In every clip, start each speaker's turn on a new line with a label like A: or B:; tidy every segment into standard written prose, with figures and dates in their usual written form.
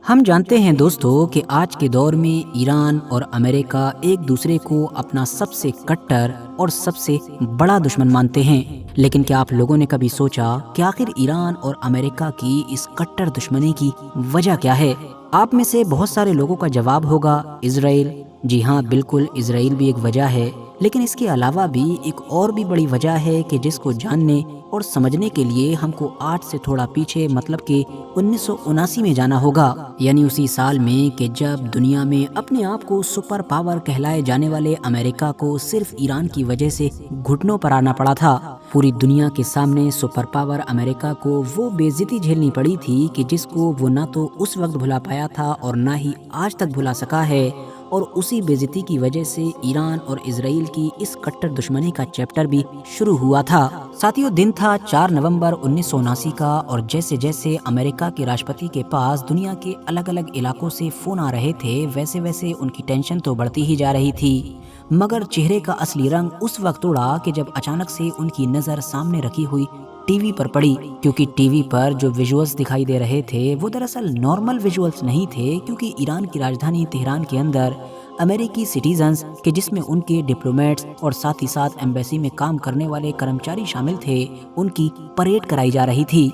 A: ہم جانتے ہیں دوستو کہ آج کے دور میں ایران اور امریکہ ایک دوسرے کو اپنا سب سے کٹر اور سب سے بڑا دشمن مانتے ہیں، لیکن کیا آپ لوگوں نے کبھی سوچا کہ آخر ایران اور امریکہ کی اس کٹر دشمنی کی وجہ کیا ہے؟ آپ میں سے بہت سارے لوگوں کا جواب ہوگا اسرائیل۔ جی ہاں، بالکل، اسرائیل بھی ایک وجہ ہے، لیکن اس کے علاوہ بھی ایک اور بھی بڑی وجہ ہے کہ جس کو جاننے اور سمجھنے کے لیے ہم کو آج سے تھوڑا پیچھے مطلب کہ 1979 میں جانا ہوگا، یعنی اسی سال میں کہ جب دنیا میں اپنے آپ کو سپر پاور کہلائے جانے والے امریکہ کو صرف ایران کی وجہ سے گھٹنوں پر آنا پڑا تھا۔ پوری دنیا کے سامنے سپر پاور امریکہ کو وہ بے عزتی جھیلنی پڑی تھی کہ جس کو وہ نہ تو اس وقت بھلا پایا تھا اور نہ ہی آج تک بھلا سکا ہے، اور اسی بے عزتی کی وجہ سے ایران اور اسرائیل کی اس کٹر دشمنی کا چیپٹر بھی شروع ہوا تھا۔ ساتھیوں، دن تھا 4 نومبر 1979 کا، اور جیسے جیسے امریکہ کے راشٹرپتی کے پاس دنیا کے الگ الگ علاقوں سے فون آ رہے تھے، ویسے ویسے ان کی ٹینشن تو بڑھتی ہی جا رہی تھی، مگر چہرے کا اصلی رنگ اس وقت اڑا کہ جب اچانک سے ان کی نظر سامنے رکھی ہوئی ٹی وی پر پڑی، کیونکہ ٹی وی پر جو ویژولز دکھائی دے رہے تھے وہ دراصل نارمل ویژولز نہیں تھے، کیونکہ ایران کی راجدھانی تہران کے اندر امریکی سٹیزنز کہ جس میں ان کے ڈپلومیٹس اور ساتھ ہی ساتھ ایمبیسی میں کام کرنے والے کرمچاری شامل تھے، ان کی پریڈ کرائی جا رہی تھی۔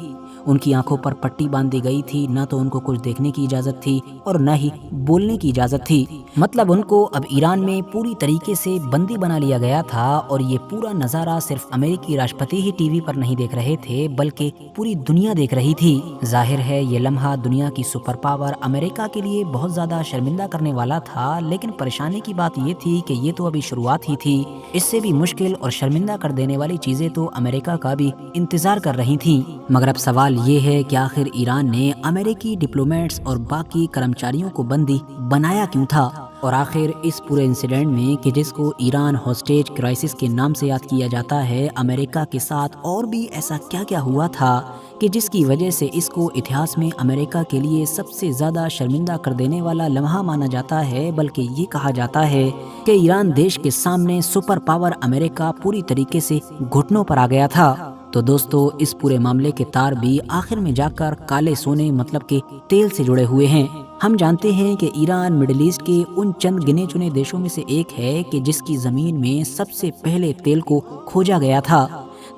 A: ان کی آنکھوں پر پٹی باندھ دی گئی تھی، نہ تو ان کو کچھ دیکھنے کی اجازت تھی اور نہ ہی بولنے کی اجازت تھی، مطلب ان کو اب ایران میں پوری طریقے سے بندی بنا لیا گیا تھا، اور یہ پورا نظارہ صرف امریکی راشٹرپتی ہی ٹی وی پر نہیں دیکھ رہے تھے بلکہ پوری دنیا دیکھ رہی تھی۔ ظاہر ہے یہ لمحہ دنیا کی سپر پاور امریکہ کے لیے بہت زیادہ شرمندہ کرنے والا تھا، لیکن پریشانی کی بات یہ تھی کہ یہ تو ابھی شروعات ہی تھی، اس سے بھی مشکل اور شرمندہ کر دینے والی چیزیں تو امریکہ کا بھی انتظار کر رہی تھیں۔ مگر اب سوال یہ ہے کہ آخر ایران نے امریکی ڈپلومیٹس اور باقی کرمچاریوں کو بندی بنایا کیوں تھا؟ اور آخر اس پورے انسیڈنٹ میں کہ جس کو ایران ہاسٹیج کرائسس کے نام سے یاد کیا جاتا ہے، امریکہ کے ساتھ اور بھی ایسا کیا کیا ہوا تھا کہ جس کی وجہ سے اس کو اتہاس میں امریکہ کے لیے سب سے زیادہ شرمندہ کر دینے والا لمحہ مانا جاتا ہے، بلکہ یہ کہا جاتا ہے کہ ایران دیش کے سامنے سپر پاور امریکہ پوری طریقے سے گھٹنوں پر آ گیا تھا۔ تو دوستو، اس پورے معاملے کے تار بھی آخر میں جا کر کالے سونے مطلب کہ تیل سے جڑے ہوئے ہیں۔ ہم جانتے ہیں کہ ایران مڈل ایسٹ کے ان چند گنے چنے دیشوں میں سے ایک ہے کہ جس کی زمین میں سب سے پہلے تیل کو کھوجا گیا تھا۔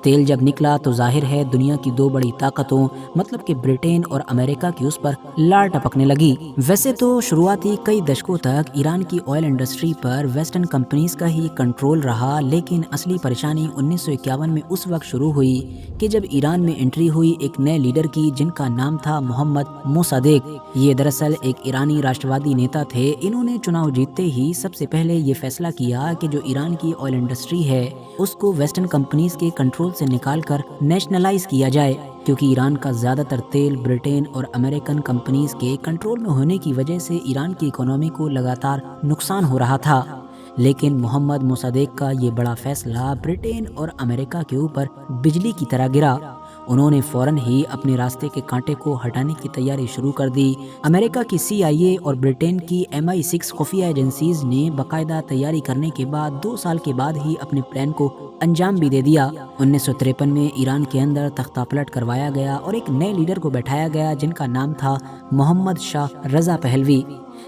A: تیل جب نکلا تو ظاہر ہے دنیا کی دو بڑی طاقتوں مطلب کہ برٹین اور امریکہ کی اس پر لار ٹپکنے لگی۔ ویسے تو شروعاتی کئی دشکوں تک ایران کی آئل انڈسٹری پر ویسٹرن کمپنیز کا ہی کنٹرول رہا، لیکن اصلی پریشانی 1951 میں اس وقت شروع ہوئی کہ جب ایران میں انٹری ہوئی ایک نئے لیڈر کی جن کا نام تھا محمد موصدیق۔ یہ دراصل ایک ایرانی راشٹروادی نیتا تھے۔ انہوں نے چناؤ جیتتے ہی سب سے پہلے یہ فیصلہ کیا کہ جو ایران کی آئل انڈسٹری ہے اس کو ویسٹرن کمپنیز کے کنٹرول سے نکال کر نیشنلائز کیا جائے، کیونکہ ایران کا زیادہ تر تیل برٹین اور امریکن کمپنیز کے کنٹرول میں ہونے کی وجہ سے ایران کی اکانومی کو لگاتار نقصان ہو رہا تھا۔ لیکن محمد موصدیق کا یہ بڑا فیصلہ برٹین اور امریکہ کے اوپر بجلی کی طرح گرا۔ انہوں نے فوراً ہی اپنے راستے کے کانٹے کو ہٹانے کی تیاری شروع کر دی۔ امریکہ کی CIA اور برٹین کی MI6 خفیہ ایجنسیز نے باقاعدہ تیاری کرنے کے بعد 2 سال کے بعد ہی اپنے پلان کو انجام بھی دے دیا۔ 1953 میں ایران کے اندر تختہ پلٹ کروایا گیا اور ایک نئے لیڈر کو بیٹھایا گیا جن کا نام تھا محمد شاہ رضا پہلوی۔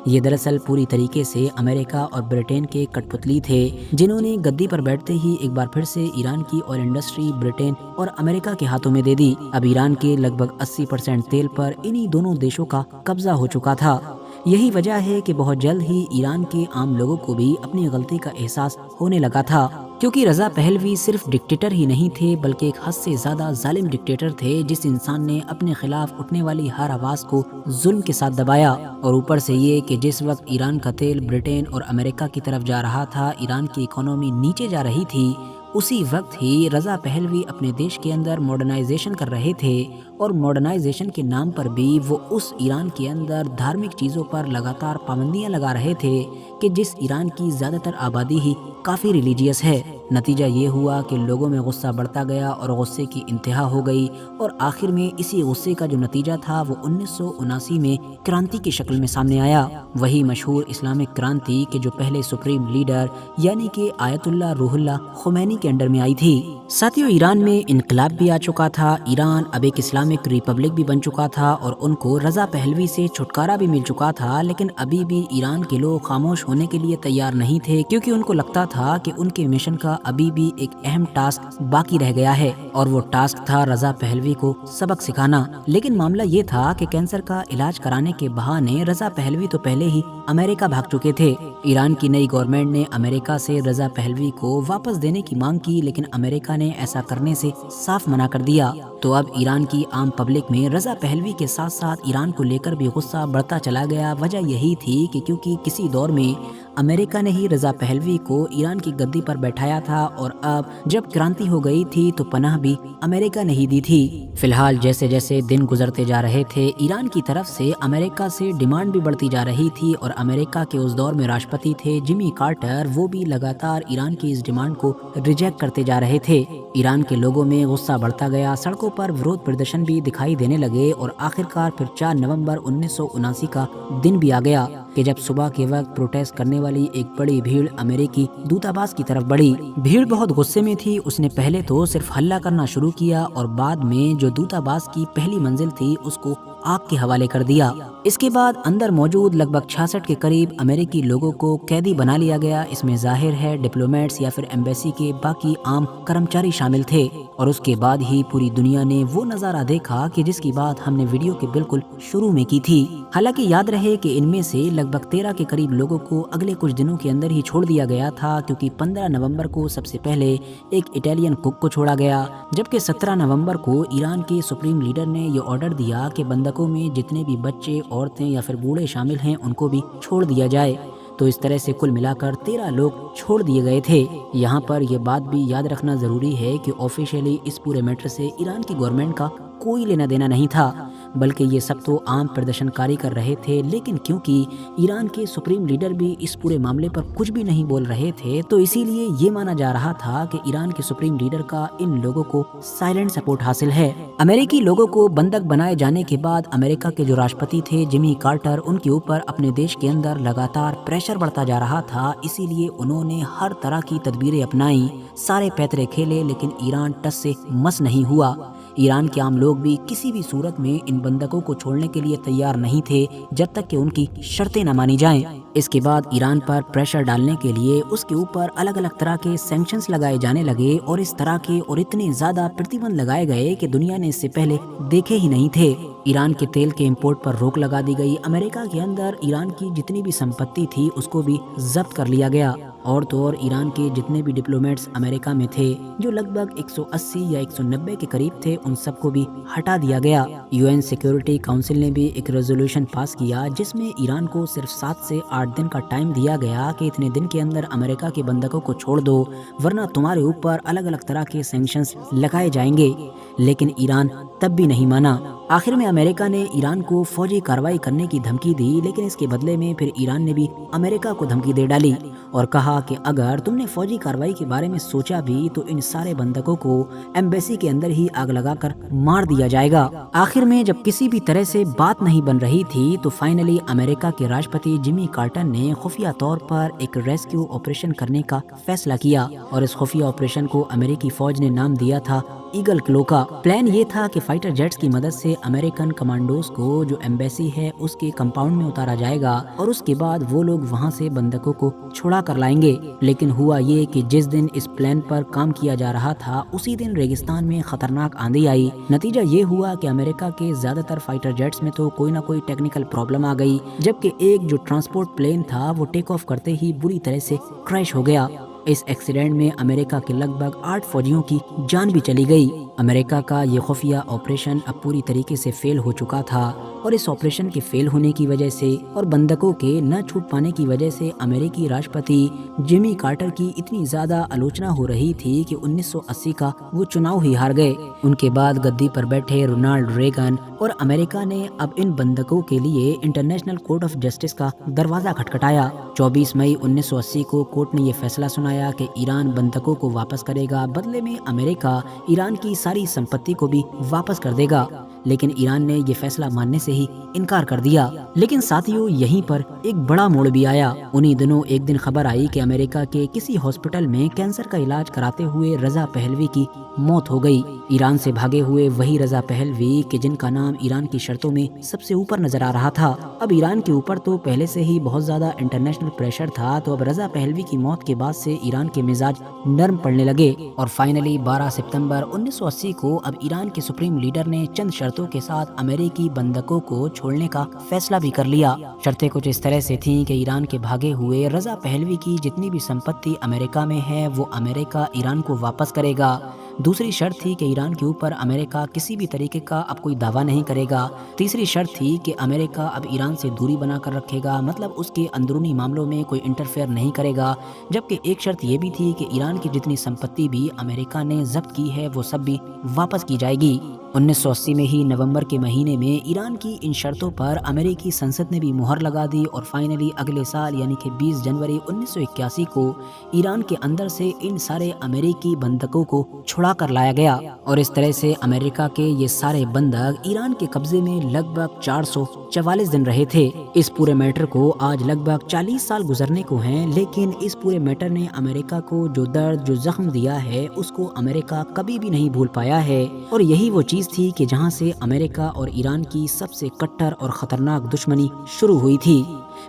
A: یہ دراصل پوری طریقے سے امریکہ اور برٹین کے کٹ پتلی تھے، جنہوں نے گدی پر بیٹھتے ہی ایک بار پھر سے ایران کی آئل انڈسٹری برٹین اور امریکہ کے ہاتھوں میں دے دی۔ اب ایران کے لگ بھگ 80% تیل پر انہی دونوں دیشوں کا قبضہ ہو چکا تھا۔ یہی وجہ ہے کہ بہت جلد ہی ایران کے عام لوگوں کو بھی اپنی غلطی کا احساس ہونے لگا تھا، کیونکہ رضا پہلوی صرف ڈکٹیٹر ہی نہیں تھے بلکہ ایک حد سے زیادہ ظالم ڈکٹیٹر تھے، جس انسان نے اپنے خلاف اٹھنے والی ہر آواز کو ظلم کے ساتھ دبایا۔ اور اوپر سے یہ کہ جس وقت ایران کا تیل برٹین اور امریکہ کی طرف جا رہا تھا، ایران کی اکانومی نیچے جا رہی تھی، اسی وقت ہی رضا پہلوی اپنے دیش کے اندر ماڈرنائزیشن کر رہے تھے، اور ماڈرنائزیشن کے نام پر بھی وہ اس ایران کے اندر دھارمک چیزوں پر لگاتار پابندیاں لگا رہے تھے کہ جس ایران کی زیادہ تر آبادی ہی کافی ریلیجیس ہے۔ نتیجہ یہ ہوا کہ لوگوں میں غصہ بڑھتا گیا اور غصے کی انتہا ہو گئی، اور آخر میں اسی غصے کا جو نتیجہ تھا وہ 1979 میں کرانتی کی شکل میں سامنے آیا، وہی مشہور اسلامک کرانتی کہ جو پہلے سپریم لیڈر یعنی کہ آیت اللہ روح اللہ خمینی کے انڈر میں آئی تھی۔ ساتھیوں، ایران میں انقلاب بھی آ چکا تھا، ایران اب ایک اسلامک ریپبلک بھی بن چکا تھا اور ان کو رضا پہلوی سے چھٹکارا بھی مل چکا تھا، لیکن ابھی بھی ایران کے لوگ خاموش ہونے کے لیے تیار نہیں تھے، کیونکہ ان کو لگتا تھا کہ ان کے مشن کا ابھی بھی ایک اہم ٹاسک باقی رہ گیا ہے، اور وہ ٹاسک تھا رضا پہلوی کو سبق سکھانا۔ لیکن معاملہ یہ تھا کہ کینسر کا علاج کرانے کے بہانے رضا پہلوی تو پہلے ہی امریکہ بھاگ چکے تھے۔ ایران کی نئی گورنمنٹ نے امریکہ سے رضا پہلوی کو واپس دینے کی مانگ کی، لیکن امریکہ نے ایسا کرنے سے صاف منع کر دیا۔ تو اب ایران کی عام پبلک میں رضا پہلوی کے ساتھ ساتھ ایران کو لے کر بھی غصہ بڑھتا چلا گیا۔ وجہ یہی تھی کہ کیونکہ کسی دور میں امریکہ نے ہی رضا پہلوی کو ایران کی گدی پر بیٹھایا تھا، اور اب جب کرانتی ہو گئی تھی تو پناہ بھی امریکہ نے ہی دی تھی۔ فی الحال جیسے جیسے دن گزرتے جا رہے تھے، ایران کی طرف سے امریکہ سے ڈیمانڈ بھی بڑھتی جا رہی تھی، اور امریکہ کے اس دور میں راشٹرپتی تھے جمی کارٹر، وہ بھی لگاتار ایران کی اس ڈیمانڈ کو ریجیکٹ کرتے جا رہے تھے۔ ایران کے لوگوں میں غصہ بڑھتا گیا، سڑکوں پر ورودھ پردرشن بھی دکھائی دینے لگے، اور آخرکار پھر 4 نومبر 1979 کا دن بھی آ گیا کہ جب صبح کے وقت پروٹیسٹ کرنے والی ایک بڑی بھیڑ امریکی دودھاباس کی طرف بڑھی۔ بھیڑ بہت غصے میں تھی، اس نے پہلے تو صرف ہلہ کرنا شروع کیا، اور بعد میں جو دودھاباس کی پہلی منزل تھی اس کو آگ کے حوالے کر دیا۔ اس کے بعد اندر موجود لگ بھگ 66 کے قریب امریکی لوگوں کو قیدی بنا لیا گیا۔ اس میں ظاہر ہے ڈپلومیٹس یا پھر ایمبیسی کے باقی عام کرمچاری شامل تھے، اور اس کے بعد ہی پوری دنیا نے وہ نظارہ دیکھا کہ جس کی بات ہم نے ویڈیو کے بالکل شروع میں کی تھی۔ حالانکہ یاد رہے کہ ان میں سے لگ بھگ 13 کے قریب لوگوں کو اگلے کچھ دنوں کے اندر ہی چھوڑ دیا گیا تھا، کیونکہ 15 نومبر کو سب سے پہلے ایک اٹالین کک کو چھوڑا گیا، جبکہ 17 نومبر کو ایران کے سپریم لیڈر نے یہ آرڈر دیا کہ بندکوں میں جتنے بھی بچے، عورتیں یا پھر بوڑھے شامل ہیں ان کو بھی چھوڑ دیا جائے۔ تو اس طرح سے کل ملا کر 13 لوگ چھوڑ دیے گئے تھے۔ یہاں پر یہ بات بھی یاد رکھنا ضروری ہے کہ آفیشیلی اس پورے میٹر سے ایران کی گورنمنٹ کا کوئی لینا دینا نہیں تھا، بلکہ یہ سب تو عام پردرشن کاری کر رہے تھے، لیکن کیونکہ ایران کے سپریم لیڈر بھی اس پورے معاملے پر کچھ بھی نہیں بول رہے تھے، تو اسی لیے یہ مانا جا رہا تھا کہ ایران کے سپریم لیڈر کا ان لوگوں کو سائلنٹ سپورٹ حاصل ہے۔ امریکی لوگوں کو بندک بنائے جانے کے بعد امریکہ کے جو راشٹرپتی تھے جمی کارٹر، ان کے اوپر اپنے دیش کے اندر لگاتار پریشر بڑھتا جا رہا تھا، اسی لیے انہوں نے ہر طرح کی تدبیریں اپنائیں، سارے پیترے کھیلے، لیکن ایران ٹس سے مس نہیں ہوا۔ ایران کے عام لوگ بھی کسی بھی صورت میں ان بندکوں کو چھوڑنے کے لیے تیار نہیں تھے جب تک کہ ان کی شرطیں نہ مانی جائیں۔ اس کے بعد ایران پر پریشر ڈالنے کے لیے اس کے اوپر الگ الگ طرح کے سینکشنز لگائے جانے لگے، اور اس طرح کے اور اتنے زیادہ پرتیبندھ لگائے گئے کہ دنیا نے اس سے پہلے دیکھے ہی نہیں تھے۔ ایران کے تیل کے امپورٹ پر روک لگا دی گئی، امریکہ کے اندر ایران کی جتنی بھی سمپتی تھی اس کو بھی ضبط کر لیا گیا، اور تو اور ایران کے جتنے بھی ڈپلومیٹس امریکہ میں تھے جو لگ بھگ 180 یا 190 کے قریب تھے، ان سب کو بھی ہٹا دیا گیا۔ UN سیکیورٹی کونسل نے بھی ایک ریزولوشن پاس کیا جس میں ایران کو صرف 7 سے 8 دن کا ٹائم دیا گیا کہ اتنے دن کے اندر امریکہ کے بندکوں کو چھوڑ دو، ورنہ تمہارے اوپر الگ الگ طرح کے سینکشنز لگائے جائیں گے۔ لیکن ایران تب بھی نہیں مانا۔ آخر میں امریکہ نے ایران کو فوجی کارروائی کرنے کی دھمکی دی، لیکن اس کے بدلے میں پھر ایران نے بھی امریکہ کو دھمکی دے ڈالی اور کہا کہ اگر تم نے فوجی کارروائی کے بارے میں سوچا بھی تو ان سارے بندکوں کو ایمبیسی کے اندر ہی آگ لگا کر مار دیا جائے گا۔ آخر میں جب کسی بھی طرح سے بات نہیں بن رہی تھی تو فائنلی امریکہ کے راشٹرپتی جمی کارٹر نے خفیہ طور پر ایک ریسکیو آپریشن کرنے کا فیصلہ کیا، اور اس خفیہ آپریشن کو امریکی فوج نے نام دیا تھا ایگل کلو کا۔ پلان یہ تھا کہ فائٹر جیٹس کی مدد سے امریکن کمانڈوز کو جو ایمبیسی ہے اس کے کمپاؤنڈ میں اتارا جائے گا، اور اس کے بعد وہ لوگ وہاں سے بندکوں کو چھڑا کر لائیں گے۔ لیکن ہوا یہ کہ جس دن اس پلان پر کام کیا جا رہا تھا اسی دن ریگستان میں خطرناک آندھی آئی۔ نتیجہ یہ ہوا کہ امریکہ کے زیادہ تر فائٹر جیٹس میں تو کوئی نہ کوئی ٹیکنیکل پرابلم آ گئی، جبکہ ایک جو ٹرانسپورٹ پلین تھا وہ ٹیک آف کرتے ہی بری طرح سے کریش ہو گیا۔ اس ایکسیڈنٹ میں امریکہ کے لگ بھگ 8 فوجیوں کی جان بھی چلی گئی۔ امریکہ کا یہ خفیہ آپریشن اب پوری طریقے سے فیل ہو چکا تھا اور اس آپریشن کے فیل ہونے کی وجہ سے اور بندوقوں کے نہ چھوٹ پانے کی وجہ سے امریکی راشٹرپتی جیمی کارٹر کی اتنی زیادہ آلوچنا ہو رہی تھی کہ 1980 کا وہ چناؤ ہی ہار گئے۔ ان کے بعد گدی پر بیٹھے رونالڈ ریگن اور امریکہ نے اب ان بندوقوں کے لیے انٹرنیشنل کورٹ آف جسٹس کا دروازہ کھٹکھٹایا۔ 24 مئی 1980 کو کورٹ نے یہ فیصلہ سنایا کہ ایران بندوقوں کو واپس کرے گا، بدلے میں امریکہ ایران کی ساری سمپتی کو بھی واپس کر دے گا، لیکن ایران نے یہ فیصلہ ماننے سے ہی انکار کر دیا۔ لیکن ساتھیوں، یہیں پر ایک بڑا موڑ بھی آیا۔ انہی دنوں ایک دن خبر آئی کہ امریکہ کے کسی ہاسپٹل میں کینسر کا علاج کراتے ہوئے رضا پہلوی کی موت ہو گئی۔ ایران سے بھاگے ہوئے وہی رضا پہلوی کہ جن کا نام ایران کی شرطوں میں سب سے اوپر نظر آ رہا تھا۔ اب ایران کے اوپر تو پہلے سے ہی بہت زیادہ انٹرنیشنل پریشر تھا، تو اب رضا پہلوی کی موت کے بعد سے ایران کے مزاج نرم پڑنے لگے اور فائنلی 12 ستمبر 1980 کو اب ایران کے سپریم لیڈر نے چند شرطوں کے ساتھ امریکی بندوقوں کو چھوڑنے کا فیصلہ بھی کر لیا۔ شرطیں کچھ اس طرح سے تھیں کہ ایران کے بھاگے ہوئے رضا پہلوی کی جتنی بھی سمپتی امریکہ میں ہے وہ امریکہ ایران کو واپس کرے گا۔ دوسری شرط تھی کہ ایران کے اوپر امریکہ کسی بھی طریقے کا اب کوئی دعویٰ نہیں کرے گا۔ تیسری شرط تھی کہ امریکہ اب ایران سے دوری بنا کر رکھے گا، مطلب اس کے اندرونی معاملوں میں کوئی انٹرفیئر نہیں کرے گا۔ جبکہ ایک شرط یہ بھی تھی کہ ایران کی جتنی سمپتی بھی امریکہ نے ضبط کی ہے وہ سب بھی واپس کی جائے گی۔ 1980 میں ہی نومبر کے مہینے میں ایران کی ان شرطوں پر امریکی سنسد نے بھی مہر لگا دی اور فائنلی اگلے سال یعنی کہ 20 جنوری 1981 کو ایران کے اندر سے ان سارے امریکی بندوقوں کو چھڑا کر لایا گیا اور اس طرح سے امریکہ کے یہ سارے بندوق ایران کے قبضے میں لگ بھگ 444 دن رہے تھے۔ اس پورے میٹر کو آج لگ بھگ 40 سال گزرنے کو ہیں، لیکن اس پورے میٹر نے امریکہ کو جو درد جو زخم دیا ہے اس کو امریکہ کبھی بھی نہیں بھول پایا ہے، اور یہی وہ چیز تھی کہ جہاں سے امریکہ اور ایران کی سب سے کٹر اور خطرناک دشمنی شروع ہوئی تھی۔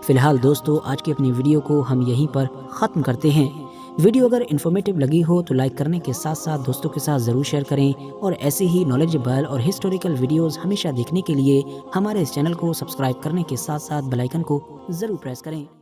A: فی الحال دوستو، آج کی اپنی ویڈیو کو ہم یہیں پر ختم کرتے ہیں۔ ویڈیو اگر انفارمیٹیو لگی ہو تو لائک کرنے کے ساتھ ساتھ دوستوں کے ساتھ ضرور شیئر کریں، اور ایسے ہی نالجبل اور ہسٹوریکل ویڈیوز ہمیشہ دیکھنے کے لیے ہمارے اس چینل کو سبسکرائب کرنے کے ساتھ ساتھ بیل آئیکن کو ضرور پریس کریں۔